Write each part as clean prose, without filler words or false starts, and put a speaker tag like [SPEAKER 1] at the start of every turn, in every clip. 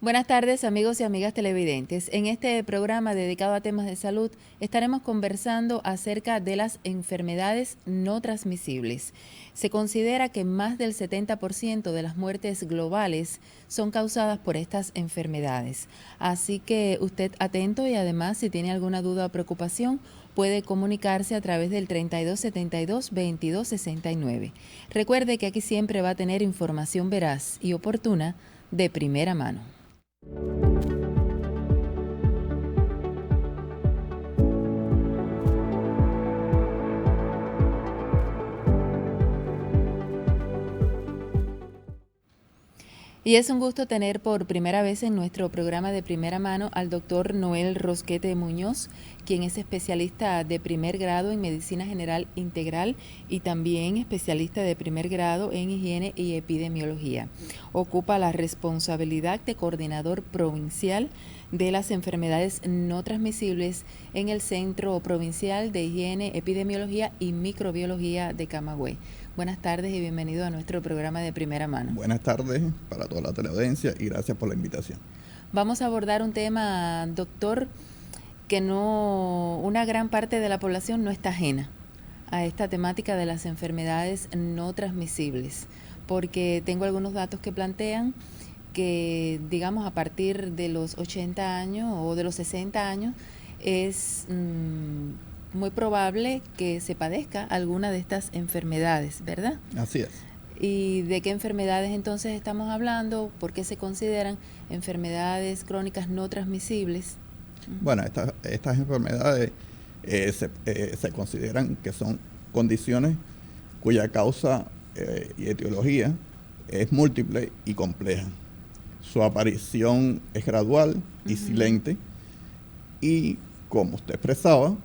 [SPEAKER 1] Buenas tardes, amigos y amigas televidentes. En este programa dedicado a temas de salud estaremos conversando acerca de las enfermedades no transmisibles. Se considera que más del 70% de las muertes globales son causadas por estas enfermedades. Así que usted atento y además si tiene alguna duda o preocupación puede comunicarse a través del 3272-2269. Recuerde que aquí siempre va a tener información veraz y oportuna de primera mano. Y es un gusto tener por primera vez en nuestro programa de primera mano al doctor Noel Rosquete Muñoz, quien es especialista de primer grado en Medicina General Integral y también especialista de primer grado en Higiene y Epidemiología. Ocupa la responsabilidad de coordinador provincial de las enfermedades no transmisibles en el Centro Provincial de Higiene, Epidemiología y Microbiología de Camagüey. Buenas tardes y bienvenido a nuestro programa de primera mano.
[SPEAKER 2] Buenas tardes para toda la teleaudiencia y gracias por la invitación.
[SPEAKER 1] Vamos a abordar un tema, doctor, que una gran parte de la población no está ajena a esta temática de las enfermedades no transmisibles, porque tengo algunos datos que plantean que, digamos, a partir de los 80 años o de los 60 años es muy probable que se padezca alguna de estas enfermedades, ¿verdad?
[SPEAKER 2] Así es.
[SPEAKER 1] ¿Y de qué enfermedades entonces estamos hablando? ¿Por qué se consideran enfermedades crónicas no transmisibles?
[SPEAKER 2] Bueno, estas enfermedades se consideran que son condiciones cuya causa y etiología es múltiple y compleja. Su aparición es gradual y silente y, como usted expresaba,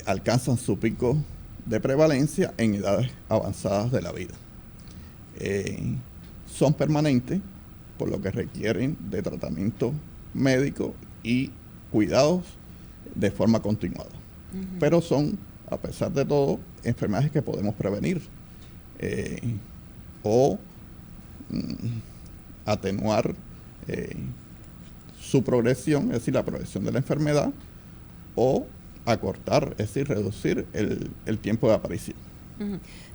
[SPEAKER 2] alcanzan su pico de prevalencia en edades avanzadas de la vida. Son permanentes, por lo que requieren de tratamiento médico y cuidados de forma continuada. Pero son, a pesar de todo, enfermedades que podemos prevenir o atenuar su progresión, es decir, la progresión de la enfermedad, o acortar, es decir, reducir el tiempo de aparición.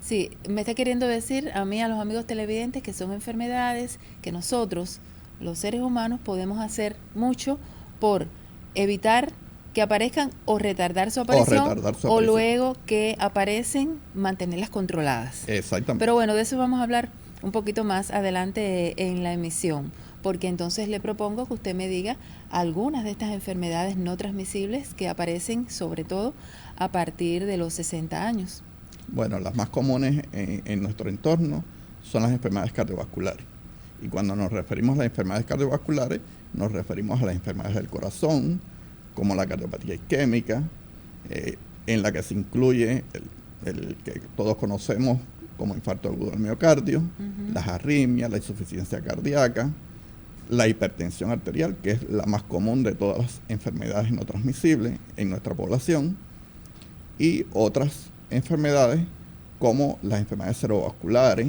[SPEAKER 1] Sí, me está queriendo decir a mí, a los amigos televidentes, que son enfermedades que nosotros, los seres humanos, podemos hacer mucho por evitar que aparezcan o retardar su aparición, o luego que aparecen, mantenerlas controladas.
[SPEAKER 2] Exactamente.
[SPEAKER 1] Pero bueno, de eso vamos a hablar un poquito más adelante en la emisión, porque entonces le propongo que usted me diga algunas de estas enfermedades no transmisibles que aparecen sobre todo a partir de los 60 años.
[SPEAKER 2] Bueno, las más comunes en nuestro entorno son las enfermedades cardiovasculares. Y cuando nos referimos a las enfermedades cardiovasculares, nos referimos a las enfermedades del corazón, como la cardiopatía isquémica, en la que se incluye el que todos conocemos como infarto agudo del miocardio, las arritmias, la insuficiencia cardíaca, la hipertensión arterial, que es la más común de todas las enfermedades no transmisibles en nuestra población, y otras enfermedades como las enfermedades cerebrovasculares,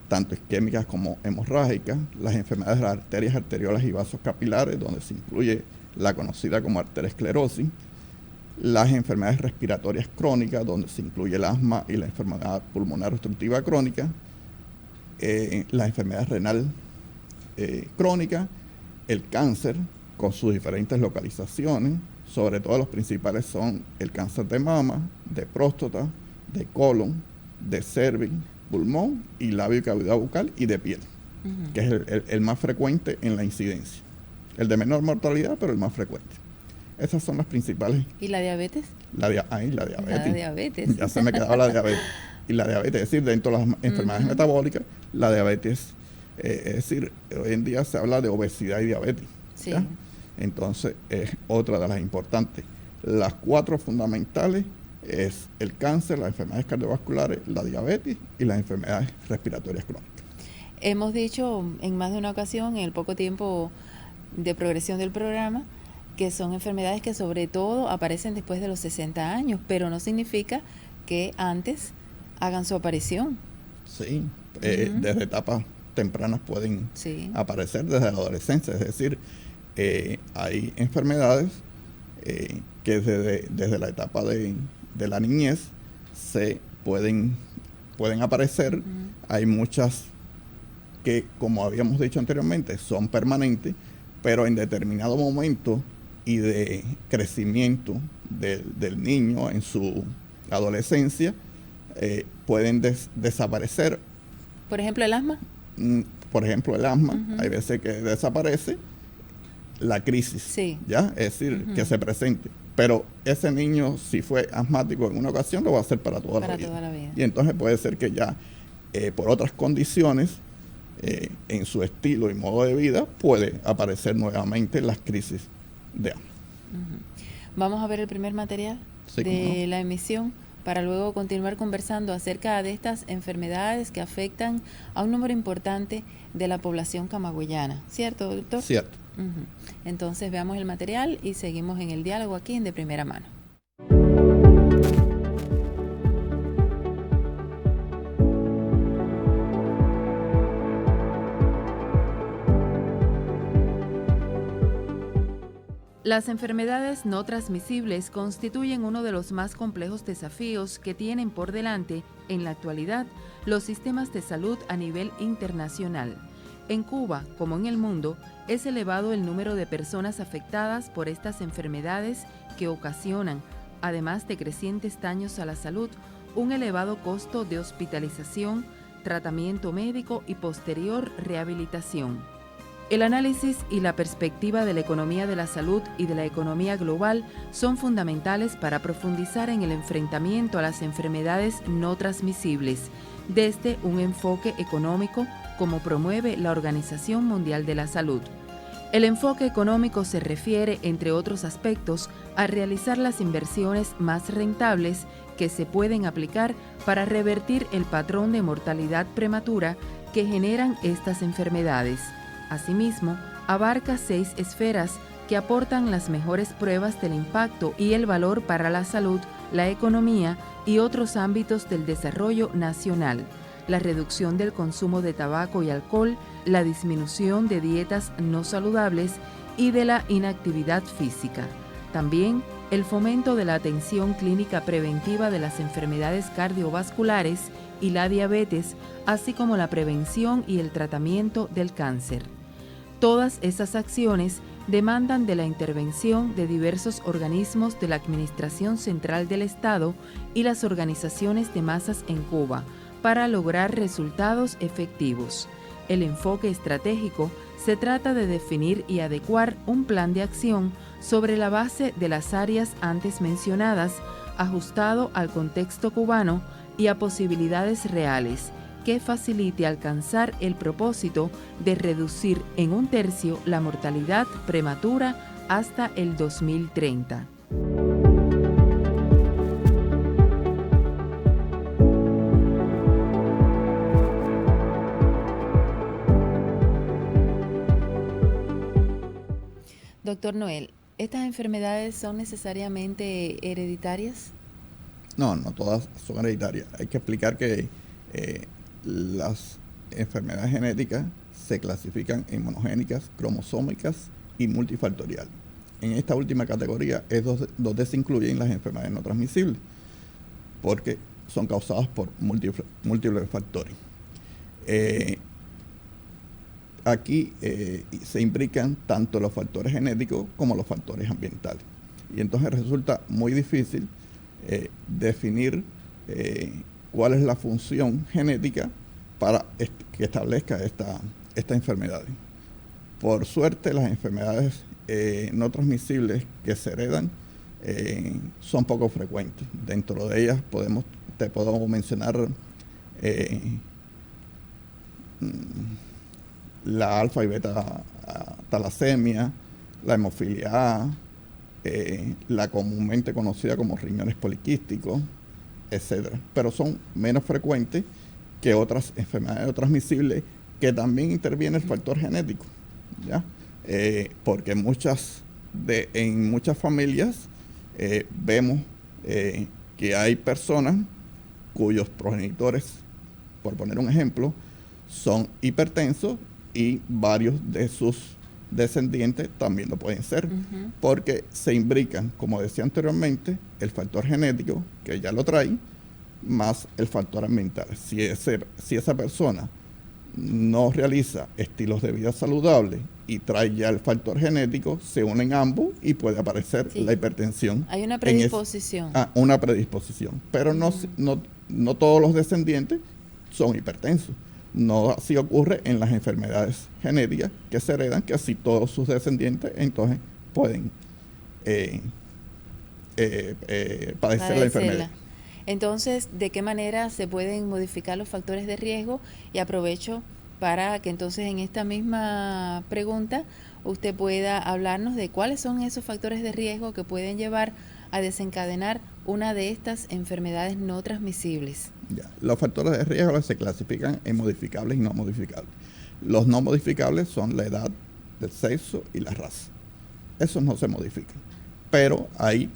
[SPEAKER 2] tanto isquémicas como hemorrágicas, las enfermedades de las arterias arteriales y vasos capilares, donde se incluye la conocida como arteriosclerosis, las enfermedades respiratorias crónicas, donde se incluye el asma y la enfermedad pulmonar obstructiva crónica, la enfermedad renal crónica, el cáncer con sus diferentes localizaciones, sobre todo los principales son el cáncer de mama, de próstata, de colon, de cervix, pulmón y labio y cavidad bucal y de piel, que es el más frecuente en la incidencia. El de menor mortalidad, pero el más frecuente. Esas son las principales.
[SPEAKER 1] ¿Y la diabetes?
[SPEAKER 2] La diabetes.
[SPEAKER 1] La diabetes.
[SPEAKER 2] Ya se me quedaba la diabetes. Y la diabetes, es decir, dentro de las enfermedades metabólicas, la diabetes, es decir, hoy en día se habla de obesidad y diabetes.
[SPEAKER 1] Sí.
[SPEAKER 2] ¿Ya? Entonces, es otra de las importantes. Las 4 fundamentales es el cáncer, las enfermedades cardiovasculares, la diabetes y las enfermedades respiratorias crónicas.
[SPEAKER 1] Hemos dicho en más de una ocasión, en el poco tiempo de progresión del programa, que son enfermedades que sobre todo aparecen después de los 60 años, pero no significa que antes hagan su aparición.
[SPEAKER 2] Sí, desde etapas tempranas pueden aparecer desde la adolescencia. Es decir, hay enfermedades que desde la etapa de la niñez se pueden aparecer. Uh-huh. Hay muchas que, como habíamos dicho anteriormente, son permanentes, pero en determinado momento y de crecimiento del niño en su adolescencia pueden desaparecer.
[SPEAKER 1] ¿Por ejemplo, el asma?
[SPEAKER 2] Por ejemplo, el asma.
[SPEAKER 1] Uh-huh.
[SPEAKER 2] Hay veces que desaparece la crisis, ¿ya? Es decir, uh-huh, que se presente. Pero ese niño, si fue asmático en una ocasión, lo va a hacer para toda la vida. Y entonces puede ser que ya por otras condiciones, en su estilo y modo de vida, puede aparecer nuevamente las crisis de asma.
[SPEAKER 1] Uh-huh. Vamos a ver el primer material de la emisión para luego continuar conversando acerca de estas enfermedades que afectan a un número importante de la población camagüeyana. ¿Cierto, doctor?
[SPEAKER 2] Cierto.
[SPEAKER 1] Uh-huh. Entonces veamos el material y seguimos en el diálogo aquí en De Primera Mano. Las enfermedades no transmisibles constituyen uno de los más complejos desafíos que tienen por delante, en la actualidad, los sistemas de salud a nivel internacional. En Cuba, como en el mundo, es elevado el número de personas afectadas por estas enfermedades que ocasionan, además de crecientes daños a la salud, un elevado costo de hospitalización, tratamiento médico y posterior rehabilitación. El análisis y la perspectiva de la economía de la salud y de la economía global son fundamentales para profundizar en el enfrentamiento a las enfermedades no transmisibles, desde un enfoque económico, como promueve la Organización Mundial de la Salud. El enfoque económico se refiere, entre otros aspectos, a realizar las inversiones más rentables que se pueden aplicar para revertir el patrón de mortalidad prematura que generan estas enfermedades. Asimismo, abarca 6 esferas que aportan las mejores pruebas del impacto y el valor para la salud, la economía y otros ámbitos del desarrollo nacional: la reducción del consumo de tabaco y alcohol, la disminución de dietas no saludables y de la inactividad física. También el fomento de la atención clínica preventiva de las enfermedades cardiovasculares y la diabetes, así como la prevención y el tratamiento del cáncer. Todas esas acciones demandan de la intervención de diversos organismos de la Administración Central del Estado y las organizaciones de masas en Cuba para lograr resultados efectivos. El enfoque estratégico se trata de definir y adecuar un plan de acción sobre la base de las áreas antes mencionadas, ajustado al contexto cubano y a posibilidades reales, que facilite alcanzar el propósito de reducir en 1/3 la mortalidad prematura hasta el 2030. Doctor Noel, ¿estas enfermedades son necesariamente hereditarias?
[SPEAKER 2] No todas son hereditarias. Hay que explicar que las enfermedades genéticas se clasifican en monogénicas, cromosómicas y multifactoriales. En esta última categoría es donde se incluyen las enfermedades no transmisibles, porque son causadas por múltiples factores. Aquí se imbrican tanto los factores genéticos como los factores ambientales. Y entonces resulta muy difícil definir cuál es la función genética para que establezca esta enfermedad. Por suerte, las enfermedades no transmisibles que se heredan son poco frecuentes. Dentro de ellas te puedo mencionar la alfa y beta talasemia, la hemofilia A, la comúnmente conocida como riñones poliquísticos, etcétera. Pero son menos frecuentes que otras enfermedades no transmisibles que también interviene el factor genético, ¿ya? Porque en muchas familias vemos que hay personas cuyos progenitores, por poner un ejemplo, son hipertensos y varios de sus descendientes también lo pueden ser, porque se imbrican, como decía anteriormente, el factor genético, que ya lo trae, más el factor ambiental. Si esa persona no realiza estilos de vida saludables y trae ya el factor genético, se unen ambos y puede aparecer la hipertensión.
[SPEAKER 1] Hay una predisposición.
[SPEAKER 2] Una predisposición, pero no todos los descendientes son hipertensos. No así ocurre en las enfermedades genéticas que se heredan, que así todos sus descendientes entonces pueden padecer la enfermedad.
[SPEAKER 1] Entonces, ¿de qué manera se pueden modificar los factores de riesgo? Y aprovecho para que entonces en esta misma pregunta usted pueda hablarnos de cuáles son esos factores de riesgo que pueden llevar a desencadenar una de estas enfermedades no transmisibles.
[SPEAKER 2] Ya. Los factores de riesgo se clasifican en modificables y no modificables. Los no modificables son la edad, el sexo y la raza. Esos no se modifican. Pero hay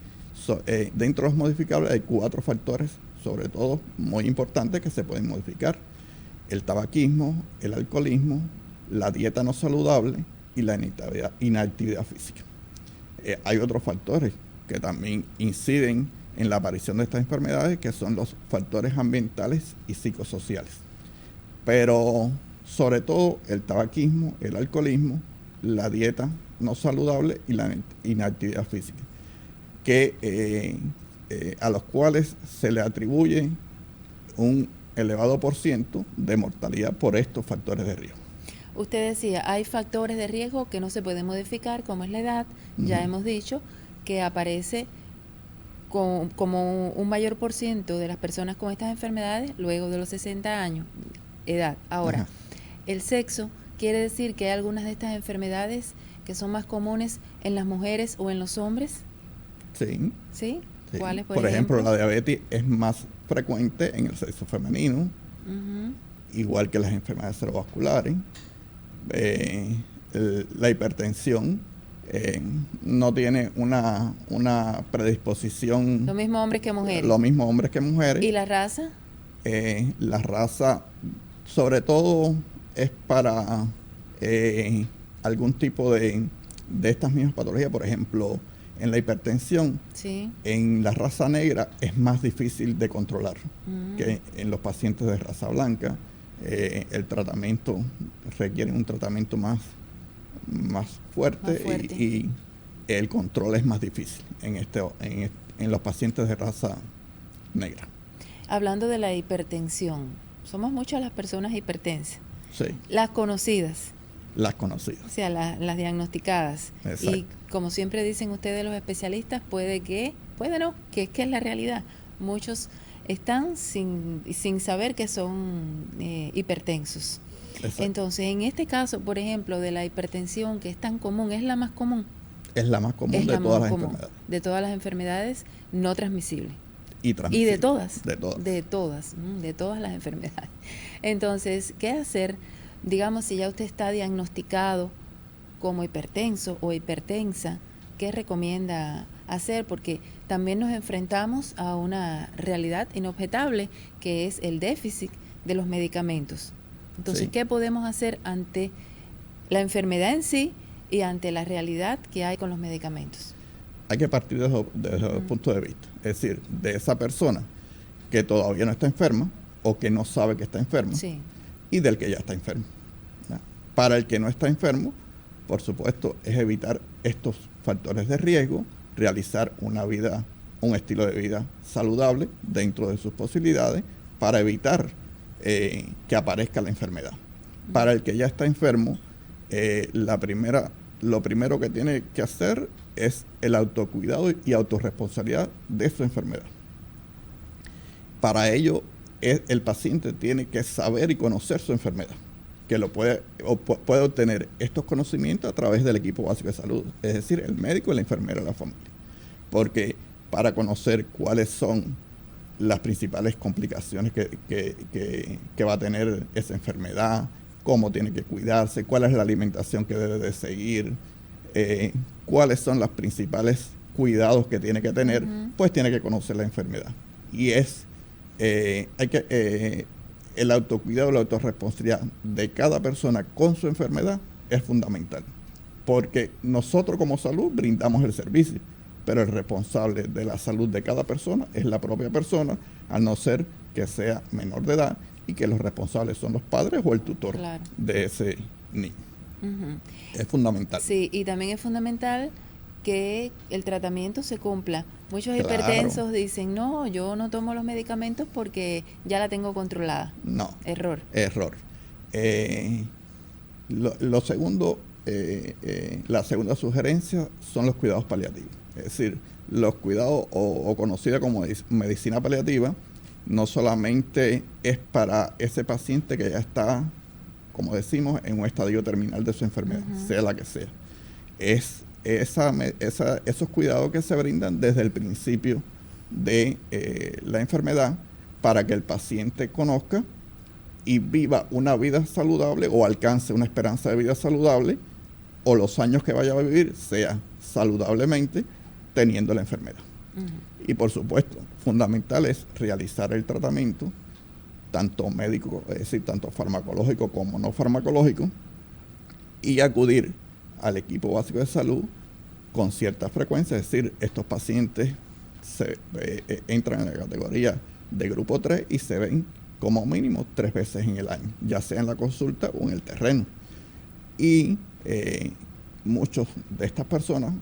[SPEAKER 2] dentro de los modificables hay 4 factores, sobre todo muy importantes, que se pueden modificar: el tabaquismo, el alcoholismo, la dieta no saludable y la inactividad física. Hay otros factores que también inciden en la aparición de estas enfermedades, que son los factores ambientales y psicosociales. Pero sobre todo el tabaquismo, el alcoholismo, la dieta no saludable y la inactividad física, que a los cuales se le atribuye un elevado % de mortalidad por estos factores de riesgo.
[SPEAKER 1] Usted decía, hay factores de riesgo que no se pueden modificar, como es la edad. Ya hemos dicho que aparece como un mayor % de las personas con estas enfermedades luego de los 60 años, edad. Ahora, el sexo quiere decir que hay algunas de estas enfermedades que son más comunes en las mujeres o en los hombres.
[SPEAKER 2] Sí.
[SPEAKER 1] ¿Sí? ¿Cuáles,
[SPEAKER 2] por ejemplo? La diabetes es más frecuente en el sexo femenino, igual que las enfermedades cerebrovasculares. La hipertensión no tiene una predisposición.
[SPEAKER 1] Lo mismo hombres que mujeres.
[SPEAKER 2] Lo mismo hombres que mujeres.
[SPEAKER 1] ¿Y la raza?
[SPEAKER 2] La raza, sobre todo, es para algún tipo de estas mismas patologías. Por ejemplo, en la hipertensión, en la raza negra es más difícil de controlar que en los pacientes de raza blanca. El tratamiento requiere un tratamiento más fuerte. Y el control es más difícil en los pacientes de raza negra.
[SPEAKER 1] Hablando de la hipertensión, somos muchas las personas hipertensas.
[SPEAKER 2] Sí.
[SPEAKER 1] Las conocidas.
[SPEAKER 2] O
[SPEAKER 1] sea, las diagnosticadas.
[SPEAKER 2] Exacto.
[SPEAKER 1] Y como siempre dicen ustedes los especialistas, puede no, que es la realidad. Muchos están sin saber que son hipertensos. Exacto. Entonces, en este caso, por ejemplo, de la hipertensión, que es tan común, ¿es la más común?
[SPEAKER 2] Es la más común de todas las enfermedades.
[SPEAKER 1] De todas las enfermedades no transmisibles.
[SPEAKER 2] Y transmisibles.
[SPEAKER 1] Y de todas.
[SPEAKER 2] De todas
[SPEAKER 1] las enfermedades. Entonces, ¿qué hacer? Digamos, si ya usted está diagnosticado como hipertenso o hipertensa, ¿qué recomienda hacer? Porque también nos enfrentamos a una realidad inobjetable, que es el déficit de los medicamentos. Entonces, ¿qué podemos hacer ante la enfermedad en sí y ante la realidad que hay con los medicamentos?
[SPEAKER 2] Hay que partir desde el punto de vista, es decir, de esa persona que todavía no está enferma o que no sabe que está enferma, y del que ya está enfermo. ¿Ya? Para el que no está enfermo, por supuesto, es evitar estos factores de riesgo, realizar un estilo de vida saludable dentro de sus posibilidades para evitar que aparezca la enfermedad. Para el que ya está enfermo, lo primero que tiene que hacer es el autocuidado y autorresponsabilidad de su enfermedad. Para ello, el paciente tiene que saber y conocer su enfermedad, que puede obtener estos conocimientos a través del equipo básico de salud, es decir, el médico y la enfermera de la familia. Porque para conocer cuáles son las principales complicaciones que va a tener esa enfermedad, cómo tiene que cuidarse, cuál es la alimentación que debe de seguir, cuáles son los principales cuidados que tiene que tener, pues tiene que conocer la enfermedad. Y el autocuidado, la autorresponsabilidad de cada persona con su enfermedad es fundamental. Porque nosotros como salud brindamos el servicio, pero el responsable de la salud de cada persona es la propia persona, al no ser que sea menor de edad y que los responsables son los padres o el tutor de ese niño. Es fundamental.
[SPEAKER 1] Sí, y también es fundamental que el tratamiento se cumpla. Muchos hipertensos dicen, no, yo no tomo los medicamentos porque ya la tengo controlada.
[SPEAKER 2] No.
[SPEAKER 1] Error.
[SPEAKER 2] Lo segundo, la segunda sugerencia son los cuidados paliativos. Es decir, los cuidados o conocida como medicina paliativa no solamente es para ese paciente que ya está, como decimos, en un estadio terminal de su enfermedad, sea la que sea. Es esos cuidados que se brindan desde el principio de la enfermedad para que el paciente conozca y viva una vida saludable o alcance una esperanza de vida saludable, o los años que vaya a vivir sea saludablemente teniendo la enfermedad. Y por supuesto, fundamental es realizar el tratamiento, tanto médico, es decir, tanto farmacológico como no farmacológico, y acudir al equipo básico de salud con cierta frecuencia. Es decir, estos pacientes entran en la categoría de grupo 3 y se ven como mínimo 3 veces en el año, ya sea en la consulta o en el terreno. Y muchos de estas personas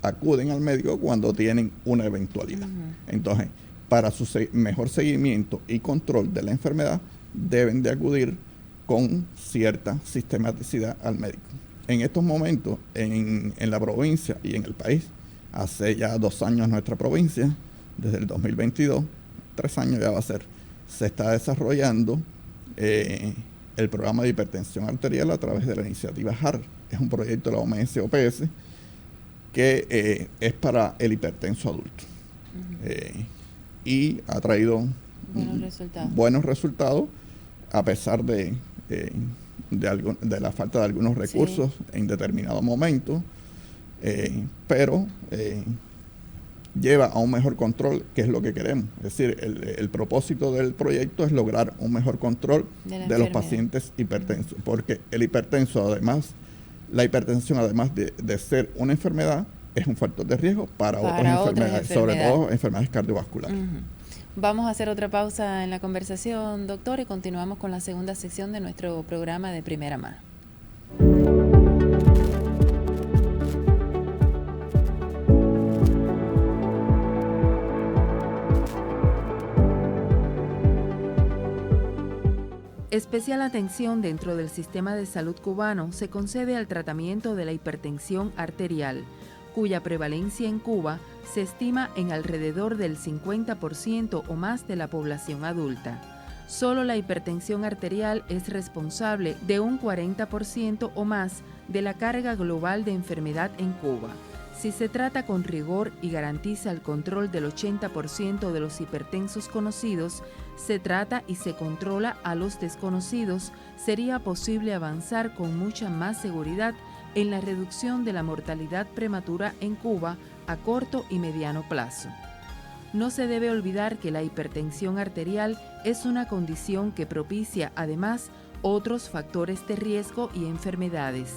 [SPEAKER 2] acuden al médico cuando tienen una eventualidad. Entonces, para su mejor seguimiento y control de la enfermedad, deben de acudir con cierta sistematicidad al médico. En estos momentos, en la provincia y en el país, hace ya 2 años nuestra provincia, desde el 2022, 3 años ya va a ser, se está desarrollando el programa de hipertensión arterial a través de la iniciativa HAR. Es un proyecto de la OMS-OPS que es para el hipertenso adulto. Y ha traído buenos resultados a pesar de la falta de algunos recursos en determinado momento, pero lleva a un mejor control, que es lo que queremos. Es decir, el propósito del proyecto es lograr un mejor control de los pacientes hipertensos, porque el hipertenso, además, la hipertensión, además de ser una enfermedad, es un factor de riesgo para otras enfermedades, sobre todo enfermedades cardiovasculares.
[SPEAKER 1] Vamos a hacer otra pausa en la conversación, doctor, y continuamos con la segunda sección de nuestro programa de Primera Mano. Especial atención dentro del sistema de salud cubano se concede al tratamiento de la hipertensión arterial, cuya prevalencia en Cuba se estima en alrededor del 50% o más de la población adulta. Solo la hipertensión arterial es responsable de un 40% o más de la carga global de enfermedad en Cuba. Si se trata con rigor y garantiza el control del 80% de los hipertensos conocidos, se trata y se controla a los desconocidos, sería posible avanzar con mucha más seguridad en la reducción de la mortalidad prematura en Cuba a corto y mediano plazo. No se debe olvidar que la hipertensión arterial es una condición que propicia además otros factores de riesgo y enfermedades.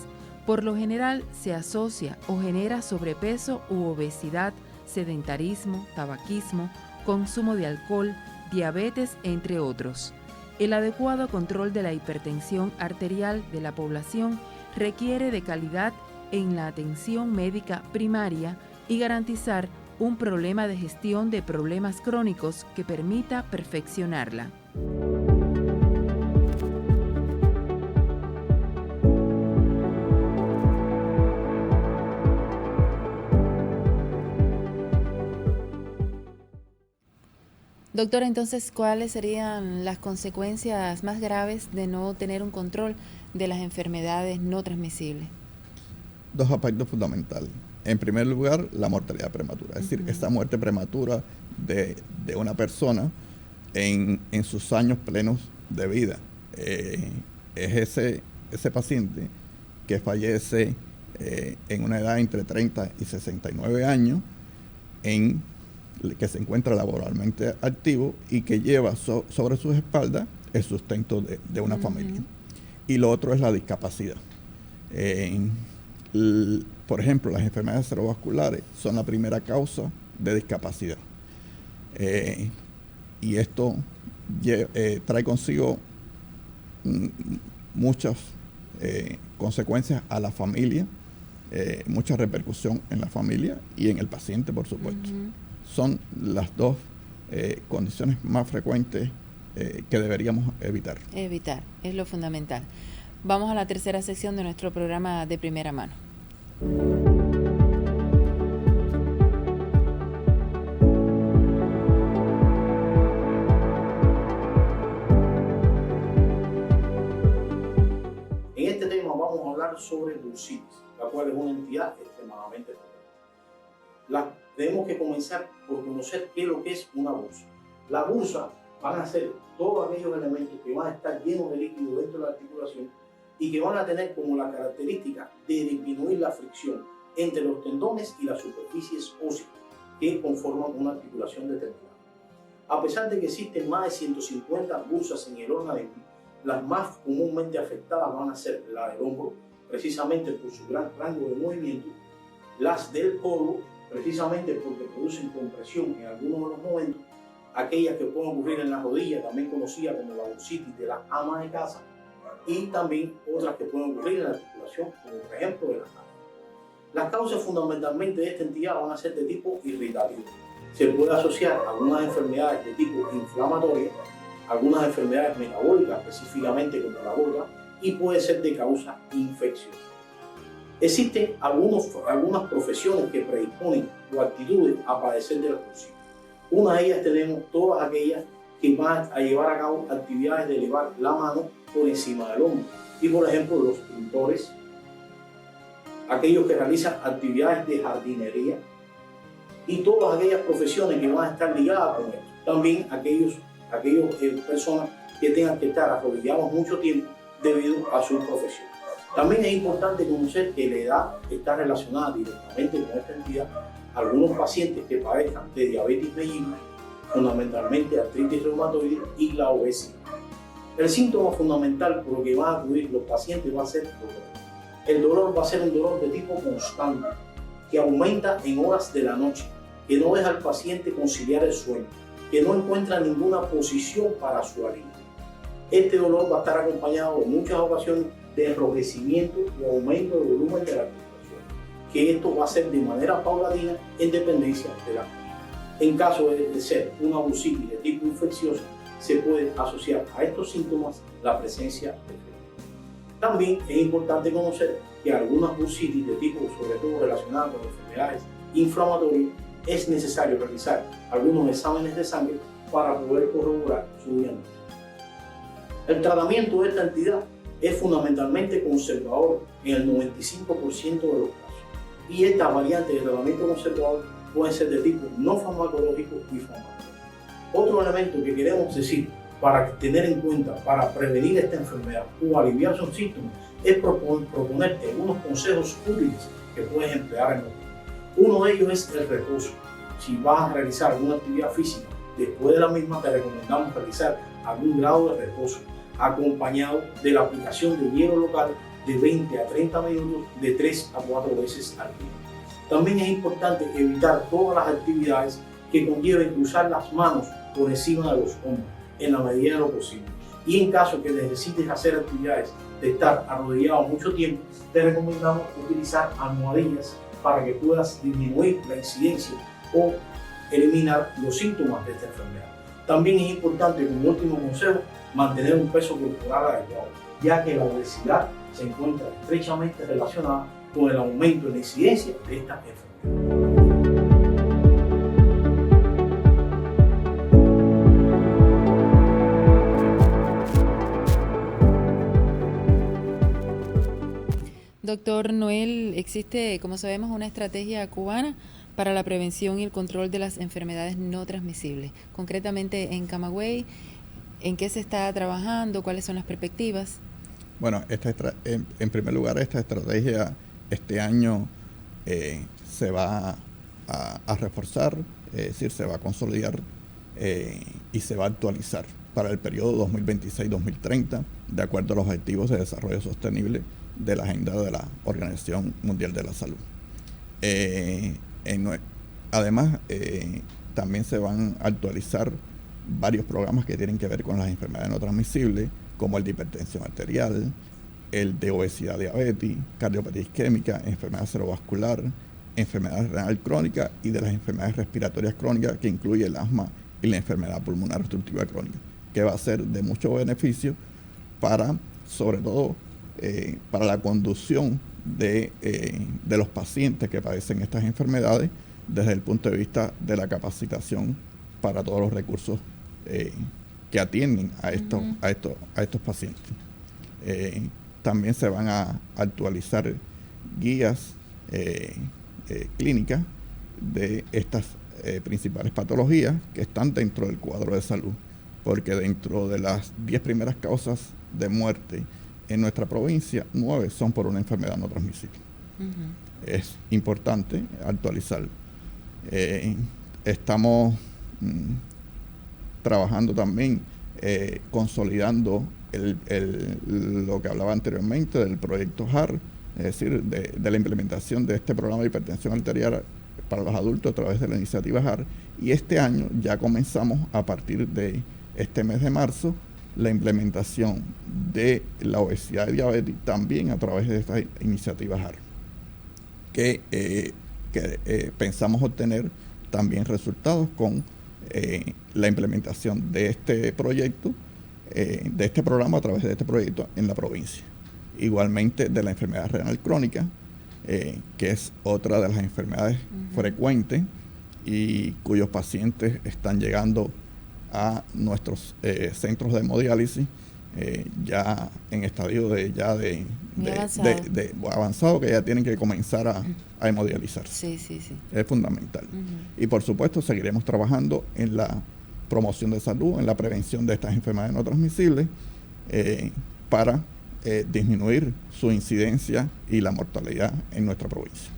[SPEAKER 1] Por lo general se asocia o genera sobrepeso u obesidad, sedentarismo, tabaquismo, consumo de alcohol, diabetes, entre otros. El adecuado control de la hipertensión arterial de la población requiere de calidad en la atención médica primaria y garantizar un problema de gestión de problemas crónicos que permita perfeccionarla. Doctora, entonces, ¿cuáles serían las consecuencias más graves de no tener un control de las enfermedades no transmisibles?
[SPEAKER 2] 2 aspectos fundamentales. En primer lugar, la mortalidad prematura. Es decir, esta muerte prematura de una persona en sus años plenos de vida. Es ese paciente que fallece en una edad entre 30 y 69 años en que se encuentra laboralmente activo y que lleva sobre sus espaldas el sustento de una familia. Y lo otro es la discapacidad. Por ejemplo, las enfermedades cerebrovasculares son la primera causa de discapacidad. Y esto trae consigo muchas consecuencias a la familia, mucha repercusión en la familia y en el paciente, por supuesto. Son las dos condiciones más frecuentes que deberíamos evitar.
[SPEAKER 1] Evitar, es lo fundamental. Vamos a la tercera sección de nuestro programa de primera mano.
[SPEAKER 3] En este tema vamos a hablar sobre bursitis, la cual es una entidad extremadamente frecuente. Tenemos que comenzar por conocer qué es lo que es una bursa. La bursa van a ser todos aquellos elementos que van a estar llenos de líquido dentro de la articulación y que van a tener como la característica de disminuir la fricción entre los tendones y las superficies óseas que conforman una articulación determinada. A pesar de que existen más de 150 bursas en el organismo, las más comúnmente afectadas van a ser la del hombro, precisamente por su gran rango de movimiento, las del codo, precisamente porque producen compresión en algunos de los momentos, aquellas que pueden ocurrir en la rodilla, también conocida como la bursitis de la ama de casa, y también otras que pueden ocurrir en la articulación, como por ejemplo de la cara. Las causas fundamentalmente de esta entidad van a ser de tipo irritativo. Se puede asociar a algunas enfermedades de tipo inflamatorio, algunas enfermedades metabólicas, específicamente como la gota, y puede ser de causa infecciosa. Existen algunas profesiones que predisponen o actitudes a padecer de la bursitis. Una de ellas tenemos todas aquellas que van a llevar a cabo actividades de elevar la mano por encima del hombro. Y por ejemplo, los pintores, aquellos que realizan actividades de jardinería y todas aquellas profesiones que van a estar ligadas con esto. También aquellas personas que tengan que estar arrodillados mucho tiempo debido a su profesión. También es importante conocer que la edad está relacionada directamente con esta entidad. Algunos pacientes que padezcan de diabetes mellitus, fundamentalmente artritis reumatoide y la obesidad. El síntoma fundamental por lo que van a acudir los pacientes va a ser dolor. El dolor va a ser un dolor de tipo constante, que aumenta en horas de la noche, que no deja al paciente conciliar el sueño, que no encuentra ninguna posición para su alivio. Este dolor va a estar acompañado en muchas ocasiones de enrojecimiento o aumento de volumen de la articulación, que esto va a ser de manera paulatina en dependencia de la causa. En caso de ser una bursitis de tipo infecciosa, se puede asociar a estos síntomas la presencia de fiebre. También es importante conocer que algunas bursitis de tipo, sobre todo relacionadas con enfermedades inflamatorias, es necesario realizar algunos exámenes de sangre para poder corroborar su diagnóstico. El tratamiento de esta entidad es fundamentalmente conservador en el 95% de los casos. Y estas variantes de tratamiento conservador pueden ser de tipo no farmacológico y farmacológico. Otro elemento que queremos decir para tener en cuenta, para prevenir esta enfermedad o aliviar sus síntomas, es proponerte algunos consejos útiles que puedes emplear en el día. Uno de ellos es el reposo. Si vas a realizar alguna actividad física, después de la misma te recomendamos realizar algún grado de reposo, acompañado de la aplicación de hielo local de 20 a 30 minutos de 3 a 4 veces al día. También es importante evitar todas las actividades que conlleven cruzar las manos por encima de los hombros, en la medida de lo posible. Y en caso que necesites hacer actividades de estar arrodillado mucho tiempo, te recomendamos utilizar almohadillas para que puedas disminuir la incidencia o eliminar los síntomas de esta enfermedad. También es importante, como último consejo, mantener un peso corporal adecuado, ya que la obesidad se encuentra estrechamente relacionada con el aumento en la incidencia de esta enfermedad.
[SPEAKER 1] Doctor Noel, existe, como sabemos, una estrategia cubana para la prevención y el control de las enfermedades no transmisibles. Concretamente en Camagüey, ¿en qué se está trabajando? ¿Cuáles son las perspectivas?
[SPEAKER 2] Bueno, en primer lugar, esta estrategia este año se va a reforzar. es decir, se va a consolidar y se va a actualizar para el periodo 2026-2030, de acuerdo a los objetivos de desarrollo sostenible de la agenda de la Organización Mundial de la Salud. Además, también se van a actualizar varios programas que tienen que ver con las enfermedades no transmisibles, como el de hipertensión arterial, el de obesidad, diabetes, cardiopatía isquémica, enfermedad cerebrovascular, enfermedad renal crónica y de las enfermedades respiratorias crónicas, que incluye el asma y la enfermedad pulmonar obstructiva crónica, que va a ser de mucho beneficio para, sobre todo, para la conducción de los pacientes que padecen estas enfermedades desde el punto de vista de la capacitación para todos los recursos que atienden a estos pacientes. También se van a actualizar guías clínicas de estas principales patologías que están dentro del cuadro de salud, porque dentro de las 10 primeras causas de muerte en nuestra provincia, 9 son por una enfermedad no transmisible. Es importante actualizar. Estamos trabajando también consolidando lo que hablaba anteriormente del proyecto HAR, es decir, de la implementación de este programa de hipertensión arterial para los adultos a través de la iniciativa HAR. Y este año ya comenzamos, a partir de este mes de marzo, la implementación de la obesidad y diabetes también a través de esta iniciativa HAR, que pensamos obtener también resultados con la implementación de este proyecto, de este programa a través de este proyecto en la provincia. Igualmente de la enfermedad renal crónica, que es otra de las enfermedades frecuentes y cuyos pacientes están llegando a nuestros centros de hemodiálisis ya en estadio avanzado, que ya tienen que comenzar a hemodializarse.
[SPEAKER 1] Sí.
[SPEAKER 2] Es fundamental. Y por supuesto seguiremos trabajando en la promoción de salud, en la prevención de estas enfermedades no transmisibles, para disminuir su incidencia y la mortalidad en nuestra provincia.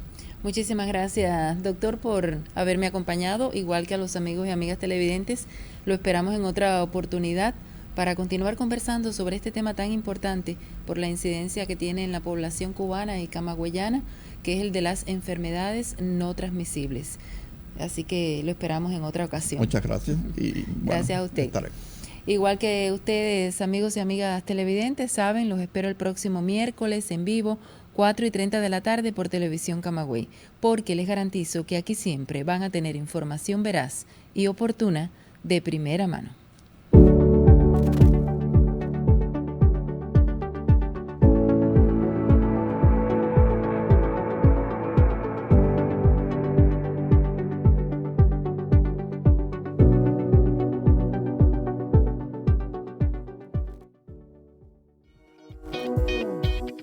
[SPEAKER 1] Muchísimas gracias, doctor, por haberme acompañado, igual que a los amigos y amigas televidentes. Lo esperamos en otra oportunidad para continuar conversando sobre este tema tan importante por la incidencia que tiene en la población cubana y camagüeyana, que es el de las enfermedades no transmisibles. Así que lo esperamos en otra ocasión.
[SPEAKER 2] Muchas gracias. Y
[SPEAKER 1] gracias a usted.
[SPEAKER 2] Estaré.
[SPEAKER 1] Igual que ustedes, amigos y amigas televidentes, saben, los espero el próximo miércoles en vivo, 4:30 de la tarde por Televisión Camagüey, porque les garantizo que aquí siempre van a tener información veraz y oportuna de primera mano.